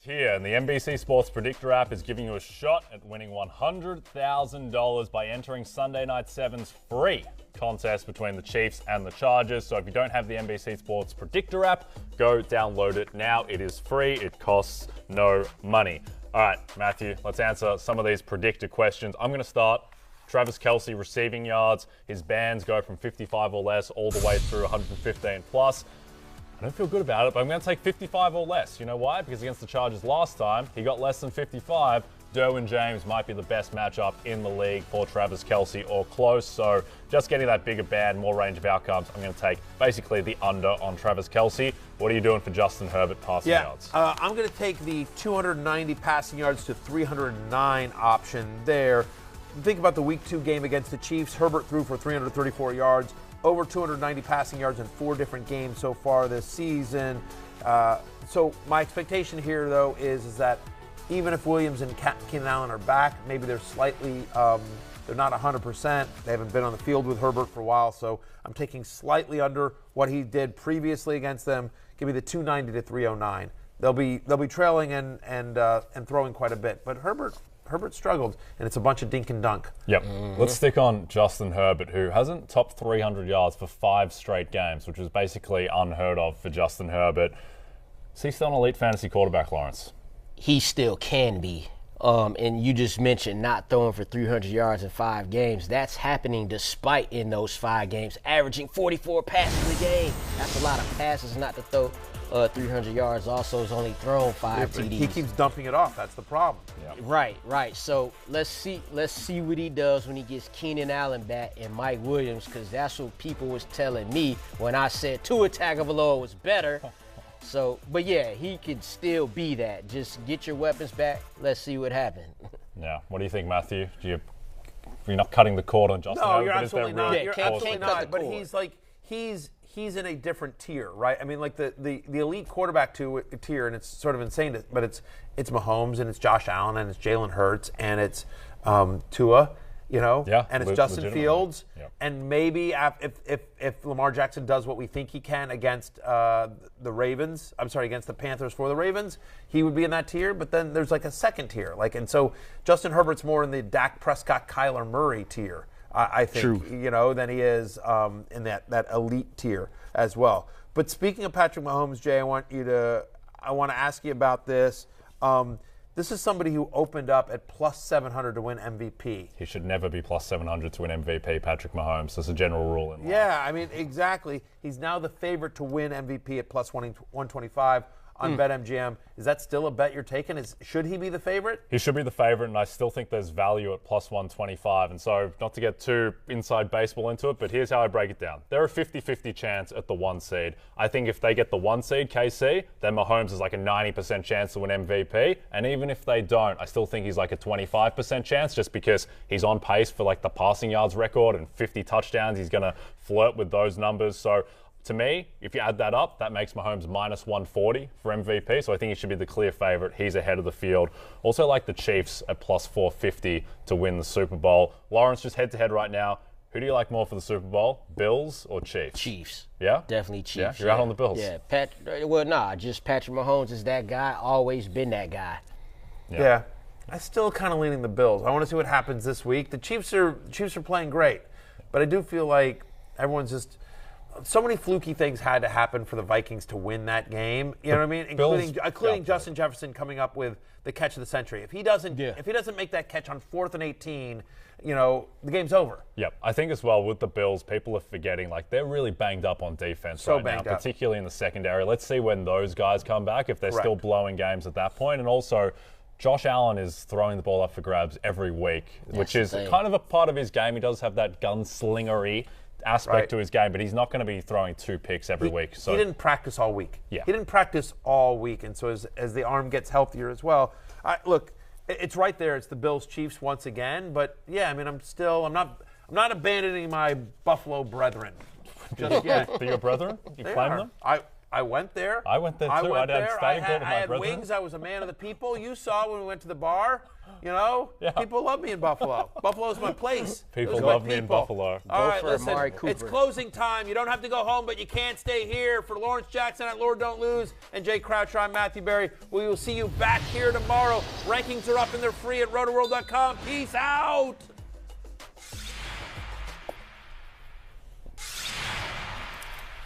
here, and the NBC Sports Predictor app is giving you a shot at winning $100,000 by entering Sunday Night 7's free contest between the Chiefs and the Chargers. So if you don't have the NBC Sports Predictor app, go download it now. It is free. It costs no money. All right, Matthew, let's answer some of these predictor questions. I'm going to start. Travis Kelce receiving yards. His bands go from 55 or less all the way through 115 plus. I don't feel good about it, but I'm going to take 55 or less. You know why? Because against the Chargers last time, he got less than 55. Derwin James might be the best matchup in the league for Travis Kelce or close. So just getting that bigger band, more range of outcomes, I'm going to take basically the under on Travis Kelce. What are you doing for Justin Herbert passing yards? I'm going to take the 290 passing yards to 309 option there. Think about the Week 2 game against the Chiefs. Herbert threw for 334 yards. Over 290 passing yards in 4 different games so far this season. So my expectation here, though, is that even if Williams and Keenan Allen are back, maybe they're slightly, they're not 100%. They haven't been on the field with Herbert for a while, so I'm taking slightly under what he did previously against them. Give me the 290 to 309. They'll be trailing and throwing quite a bit, but Herbert struggled, and it's a bunch of dink and dunk. Yep. Let's stick on Justin Herbert, who hasn't topped 300 yards for 5 straight games, which was basically unheard of for Justin Herbert. Is he still an elite fantasy quarterback, Lawrence? He still can be. And you just mentioned not throwing for 300 yards in 5 games. That's happening despite in those 5 games averaging 44 passes a game. That's a lot of passes not to throw 300 yards. Also, has only thrown 5 TDs. He keeps dumping it off. That's the problem. Yep. Right. So let's see what he does when he gets Keenan Allen back and Mike Williams, because that's what people was telling me when I said Tua Tagovailoa was better. So, but yeah, he could still be that. Just get your weapons back. Let's see what happens. Yeah. What do you think, Matthew? You're not cutting the cord on Justin Herbert? No, you're absolutely not. Yeah, You're can't absolutely cut the not. But cord. he's in a different tier, right? I mean, like the elite quarterback tier, and it's sort of insane, but it's Mahomes and it's Josh Allen and it's Jalen Hurts and it's Tua, and it's Justin Fields, and maybe if Lamar Jackson does what we think he can against against the Panthers for the Ravens, he would be in that tier. But then there's like a second tier, and so Justin Herbert's more in the Dak Prescott, Kyler Murray tier. I think, than he is in that elite tier as well. But speaking of Patrick Mahomes, Jay, I want to ask you about this. This is somebody who opened up at plus 700 to win MVP. He should never be plus 700 to win MVP, Patrick Mahomes. That's a general rule in life. Yeah, I mean, exactly. He's now the favorite to win MVP at plus 125 on BetMGM. Is that still a bet you're taking? Should he be the favorite? He should be the favorite, and I still think there's value at plus 125. And so, not to get too inside baseball into it, but here's how I break it down. They're a 50-50 chance at the 1 seed. I think if they get the 1 seed, KC, then Mahomes is like a 90% chance to win MVP. And even if they don't, I still think he's like a 25% chance, just because he's on pace for like the passing yards record and 50 touchdowns. He's going to flirt with those numbers. So, to me, if you add that up, that makes Mahomes minus 140 for MVP. So I think he should be the clear favorite. He's ahead of the field. Also like the Chiefs at plus 450 to win the Super Bowl. Lawrence, just head-to-head right now. Who do you like more for the Super Bowl, Bills or Chiefs? Chiefs. Yeah? Definitely Chiefs. Yeah? You're out on the Bills? Yeah. Just Patrick Mahomes is that guy. Always been that guy. Yeah. I still kind of leaning the Bills. I want to see what happens this week. The Chiefs are playing great, but I do feel like everyone's just – so many fluky things had to happen for the Vikings to win that game. You know what I mean? Including Justin Jefferson coming up with the catch of the century. If he doesn't make that catch on 4th and 18, the game's over. Yep. I think as well with the Bills, people are forgetting they're really banged up on defense right now, particularly in the secondary. Let's see when those guys come back, if they're still blowing games at that point. And also, Josh Allen is throwing the ball up for grabs every week, which is kind of a part of his game. He does have that gunslingery aspect to his game, but he's not going to be throwing 2 picks every week. So he didn't practice all week. Yeah. He didn't practice all week, and so as the arm gets healthier as well. Look, it's right there. It's the Bills-Chiefs once again, but yeah, I mean, I'm not abandoning my Buffalo brethren just yet. They're your brethren? You claim them? I went there. I went there too. I went I had there. static gold with I my had brethren. wings. I was a man of the people. You saw when we went to the bar. You know, people love me in Buffalo. Buffalo's my place. People love me in Buffalo. All right, for listen, Amari Cooper. it's closing time. You don't have to go home, but you can't stay here. For Lawrence Jackson at Lord Don't Lose and Jay Croucher, I'm Matthew Berry. We will see you back here tomorrow. Rankings are up and they're free at rotoworld.com. Peace out.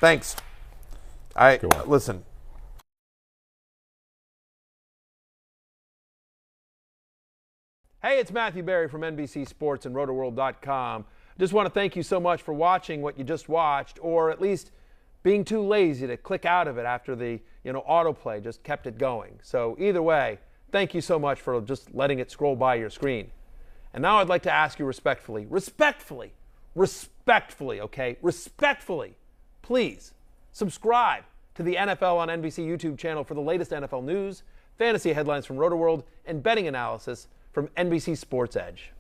Thanks. Listen. Hey, it's Matthew Berry from NBC Sports and rotoworld.com. Just want to thank you so much for watching what you just watched, or at least being too lazy to click out of it after the autoplay just kept it going. So either way, thank you so much for just letting it scroll by your screen. And now I'd like to ask you respectfully, okay? Respectfully, please subscribe to the NFL on NBC YouTube channel for the latest NFL news, fantasy headlines from RotoWorld, and betting analysis from NBC Sports Edge.